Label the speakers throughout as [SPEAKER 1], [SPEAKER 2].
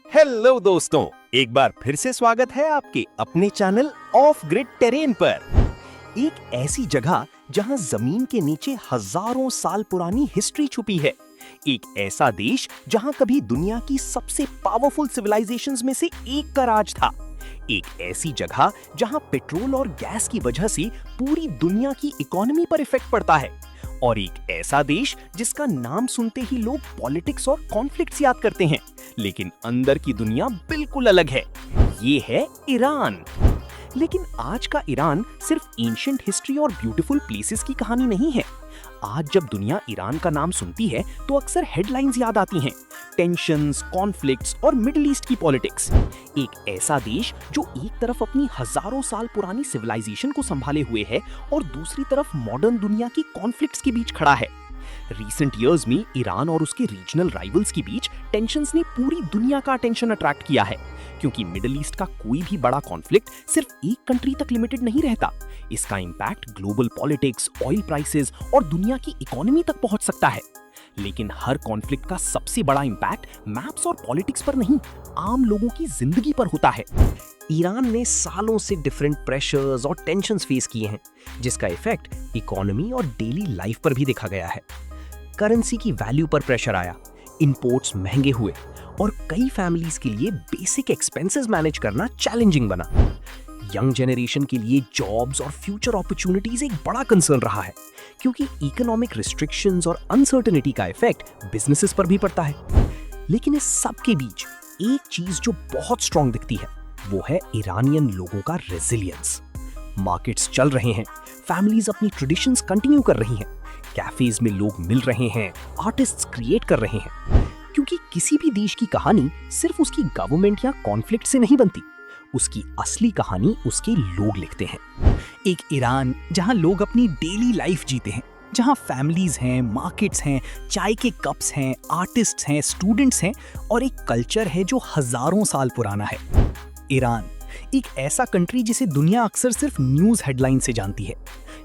[SPEAKER 1] Hello दोस्तों, एक बार फिर से स्वागत है आपके अपने चैनल ऑफ ग्रिड टेरेन पर। एक ऐसी जगह जहां जमीन के नीचे हजारों साल पुरानी हिस्ट्री छुपी है। एक ऐसा देश जहां कभी दुनिया की सबसे पावरफुल सिविलाइजेशंस में से एक का राज था। एक ऐसी जगह जहां पेट्रोल और गैस की वजह से पूरी दुनिया की इकोनॉमी पर इफेक्ट पड़ता है। और एक ऐसा देश जिसका नाम सुनते ही लोग पॉलिटिक्स और कॉन्फ्लिक्ट्स याद करते हैं, लेकिन अंदर की दुनिया बिल्कुल अलग है। ये है ईरान। लेकिन आज का ईरान सिर्फ एंशिएंट हिस्ट्री और ब्यूटीफुल प्लेसेस की कहानी नहीं है। आज जब दुनिया ईरान का नाम सुनती है तो अक्सर हेडलाइंस याद आती हैं, टेंशन्स, कॉन्फ्लिक्ट्स और मिडिल ईस्ट की पॉलिटिक्स। एक ऐसा देश जो एक तरफ अपनी हजारों साल पुरानी सिविलाइजेशन को संभाले हुए है और दूसरी तरफ मॉडर्न दुनिया की कॉन्फ्लिक्ट्स के बीच खड़ा है। रिसेंट ईयर्स में ईरान और उसके रीजनल राइवल्स के बीच टेंशन्स ने पूरी दुनिया का अटेंशन अट्रैक्ट किया है, क्योंकि मिडिल ईस्ट का कोई भी बड़ा कॉन्फ्लिक्ट सिर्फ एक कंट्री तक लिमिटेड नहीं रहता। इसका impact global politics, oil prices और दुनिया की इकोनॉमी तक पहुंच सकता है। लेकिन हर कॉन्फ्लिक्ट का सबसे बड़ा इंपैक्ट मैप्स और पॉलिटिक्स पर नहीं, आम लोगों की जिंदगी पर होता है। ईरान ने सालों से डिफरेंट प्रेशर्स और टेंशन्स फेस किए हैं, जिसका इफेक्ट इकोनॉमी और डेली लाइफ पर भी देखा गया है। करेंसी की वैल्यू पर प्रेशर आया, इंपोर्ट्स महंगे हुए और कई फैमिलीज के लिए बेसिक एक्सपेंसेस मैनेज करना चैलेंजिंग बना। यंग जनरेशन के लिए जॉब्स और फ्यूचर अपॉर्चुनिटीज एक बड़ा कंसर्न रहा है, क्योंकि इकोनॉमिक रिस्ट्रिक्शंस और अनसर्टेनिटी का इफेक्ट बिजनेसेस पर भी पड़ता है। लेकिन इस सब के बीच एक चीज जो बहुत स्ट्रांग दिखती है, वो है ईरानियन लोगों का रेजिलियंस। मार्केट्स चल रहे हैं, फैमिलीज अपनी ट्रेडिशंस कंटिन्यू कर रही हैं, कैफेज में लोग मिल रहे हैं, आर्टिस्ट्स क्रिएट कर रहे हैं। क्योंकि किसी भी देश की कहानी सिर्फ उसकी गवर्नमेंट या कॉन्फ्लिक्ट से नहीं बनती, उसकी असली कहानी उसके लोग लिखते हैं।
[SPEAKER 2] एक ईरान जहां लोग अपनी डेली लाइफ जीते हैं, जहां फैमिलीज हैं, मार्केट्स हैं, चाय के कप्स हैं, आर्टिस्ट्स हैं, स्टूडेंट्स हैं और एक कल्चर है जो हजारों साल पुराना है। ईरान एक ऐसा कंट्री जिसे दुनिया अक्सर सिर्फ न्यूज़ हेडलाइन से जानती है,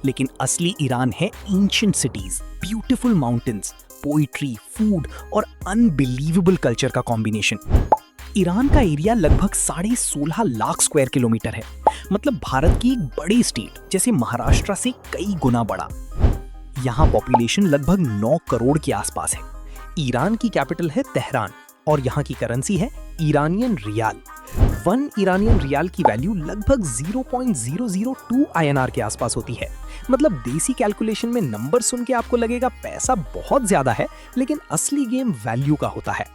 [SPEAKER 2] लेकिन असली ईरान है ancient cities, beautiful mountains, poetry, food और अनबिलीवेबल कल्चर का कॉम्बिनेशन। ईरान का एरिया लगभग 16.5 लाख स्क्वायर किलोमीटर है, मतलब भारत की एक बड़ी स्टेट जैसे महाराष्ट्र से कई गुना बड़ा। यहाँ पॉपुलेशन लगभग 9 करोड़ के आसपास है। ईरान की कैपिटल है तेहरान और यहाँ की करेंसी है ईरानियन रियाल। 1 ईरानियन रियाल की वैल्यू लगभग 0.002 INR के आसपास होती है। मतलब देसी कैलकुलेशन में नंबर सुन के आपको लगेगा पैसा बहुत ज्यादा है, लेकिन असली गेम वैल्यू का होता है।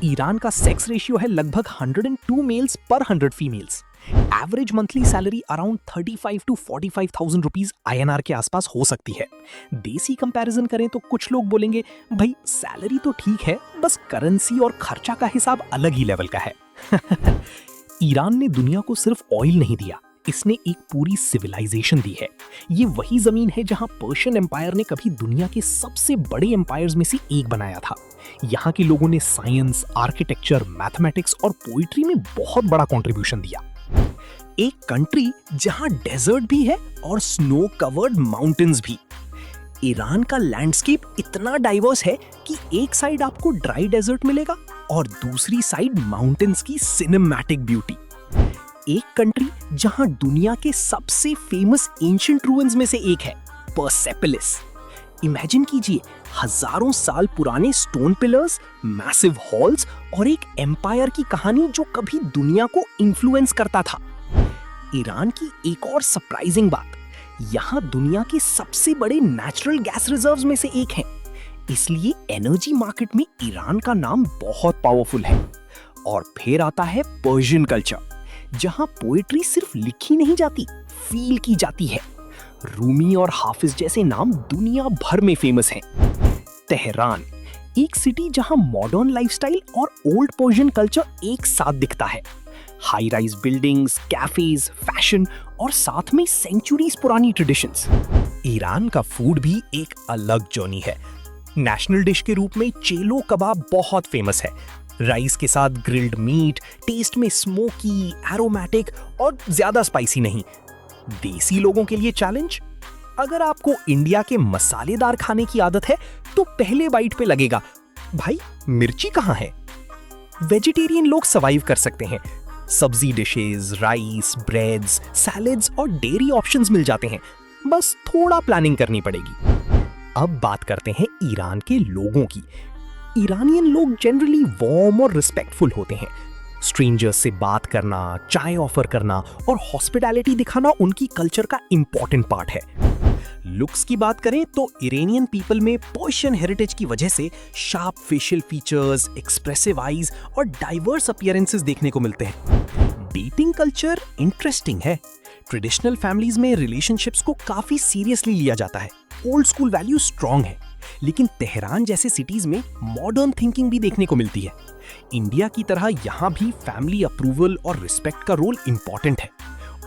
[SPEAKER 2] ईरान का सेक्स रेशियो है लगभग 102 मेल्स पर 100 females. Average monthly salary around 35 to 45,000 rupees INR के आसपास हो सकती है। देसी कंपैरिजन करें तो कुछ लोग बोलेंगे भाई सैलरी तो ठीक है, बस करेंसी और खर्चा का हिसाब अलग ही लेवल का है। ईरान ने दुनिया को सिर्फ ऑयल नहीं दिया, इसने एक पूरी सिविलाइजेशन दी है। ये वही जमीन है जहां पर्शियन एम्पायर ने कभी दुनिया के सबसे बड़े एम्पायर्स में से एक बनाया था। यहाँ के लोगों ने साइंस, आर्किटेक्चर, मैथमेटिक्स और पोइट्री में बहुत बड़ा कंट्रीब्यूशन दिया। एक कंट्री जहां डेजर्ट भी है और स्नो कवर्ड माउंटेन्स भी। ईरान का लैंडस्केप इतना डाइवर्स है कि एक साइड आपको ड्राई डेजर्ट मिलेगा और दूसरी साइड माउंटेन्स की सिनेमैटिक ब्यूटी। एक कंट्री जहां दुनिया के सबसे फेमस एंशिएंट रूइंस में से एक है परसेपोलिस। इमेजिन कीजिए, हजारों साल पुराने स्टोन पिलर्स, मैसिव हॉल्स और एक एम्पायर की कहानी जो कभी दुनिया को इन्फ्लुएंस करता था। ईरान की एक और सरप्राइजिंग बात, यहाँ दुनिया के सबसे बड़े नेचुरल गैस रिजर्व्स में से एक है, इसलिए एनर्जी मार्केट में ईरान का नाम बहुत पावरफुल है। और फिर आता है पर्शियन कल्चर, जहां पोएट्री सिर्फ लिखी नहीं जाती, फील की जाती है। रूमी और हाफिज जैसे नाम दुनिया भर में फेमस हैं। तेहरान एक सिटी जहां मॉडर्न लाइफस्टाइल और ओल्ड पर्शियन कल्चर एक साथ दिखता है। High rise buildings, cafes, fashion और साथ में सेंचुरीज पुरानी ट्रेडिशंस। ईरान का फूड भी एक अलग जर्नी है। नेशनल डिश के रूप में चेलो कबाब बहुत फेमस है। राइस के साथ ग्रिल्ड मीट, टेस्ट में स्मोकी, एरोमेटिक और ज्यादा स्पाइसी नहीं। देसी लोगों के लिए चैलेंज, अगर आपको इंडिया के मसालेदार खाने की आदत है तो पहले बाइट पे लगेगा भाई मिर्ची कहाँ है। वेजिटेरियन लोग सर्वाइव कर सकते हैं। सब्जी डिशेस, राइस, ब्रेड्स, सैलेड्स और डेयरी ऑप्शंस मिल जाते हैं, बस थोड़ा प्लानिंग करनी पड़ेगी। अब बात करते हैं ईरान के लोगों की। ईरानियन लोग जनरली वार्म और रिस्पेक्टफुल होते हैं। स्ट्रेंजर्स से बात करना, चाय ऑफर करना और हॉस्पिटैलिटी दिखाना उनकी कल्चर का इंपॉर्टेंट पार्ट है। लुक्स की बात करें तो इरानियन पीपल में पर्शियन हेरिटेज की वजह से sharp facial features, expressive eyes और डाइवर्स अपीयरेंसेस देखने को मिलते हैं। डेटिंग कल्चर इंटरेस्टिंग है। ट्रेडिशनल फैमिलीज में रिलेशनशिप्स को काफी सीरियसली लिया जाता है। ओल्ड स्कूल वैल्यू स्ट्रांग है, लेकिन तेहरान जैसे सिटीज में मॉडर्न थिंकिंग भी देखने को मिलती है। इंडिया की तरह यहाँ भी फैमिली अप्रूवल और रिस्पेक्ट का रोल इंपॉर्टेंट है।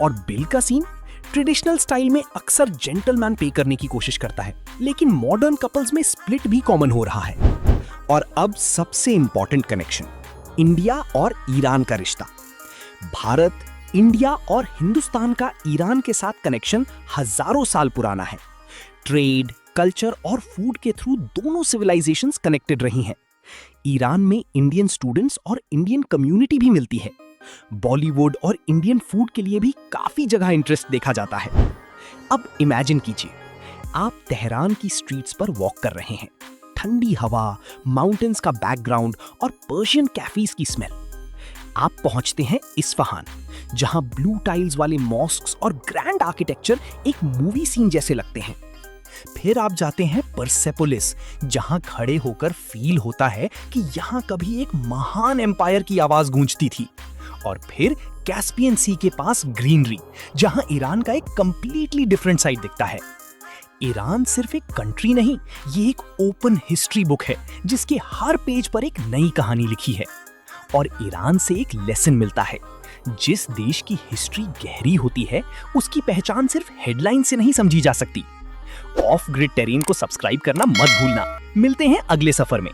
[SPEAKER 2] और बिल का सीन ट्रेडिशनल स्टाइल में अक्सर जेंटलमैन पे करने की कोशिश करता है, लेकिन मॉडर्न कपल्स में स्प्लिट भी कॉमन हो रहा है। और अब सबसे इंपॉर्टेंट कनेक्शन, इंडिया और ईरान का रिश्ता। भारत, इंडिया और हिंदुस्तान का ईरान के साथ कनेक्शन हजारों साल पुराना है। ट्रेड, कल्चर और फूड के थ्रू दोनों सिविलाइजेशंस कनेक्टेड रही हैं। ईरान में इंडियन स्टूडेंट्स और इंडियन कम्युनिटी भी मिलती है। बॉलीवुड और इंडियन फूड के लिए भी काफी जगह इंटरेस्ट देखा जाता है। अब इमेजिन कीजिए, आप तेहरान की स्ट्रीट्स पर वॉक कर रहे हैं। ठंडी हवा, माउंटेन्स का बैकग्राउंड और पर्शियन कैफीज की स्मेल। आप पहुंचते हैं इस्फहान, जहां ब्लू टाइल्स वाले मॉस्क्स और ग्रैंड आर्किटेक्चर एक मूवी सीन जैसे लगते हैं। फिर आप जाते हैं परसेपोलिस, जहां खड़े होकर फील होता है कि यहां कभी एक महान एम्पायर की आवाज गूंजती थी। और फिर कैस्पियन सी के पास ग्रीनरी, जहां ईरान का एक कंप्लीटली डिफरेंट साइड दिखता है। ईरान सिर्फ एक कंट्री नहीं, ये एक ओपन हिस्ट्री बुक है, जिसके हर पेज पर एक नई कहानी लिखी है। और ईरान से एक लेसन मिलता है, जिस देश की हिस्ट्री गहरी होती है, उसकी पहचान सिर्फ हेडलाइन से नहीं समझी जा सकती। ऑफ ग्रिड टेरेन को सब्सक्राइब करना मत भूलना। मिलते हैं अगले सफर में।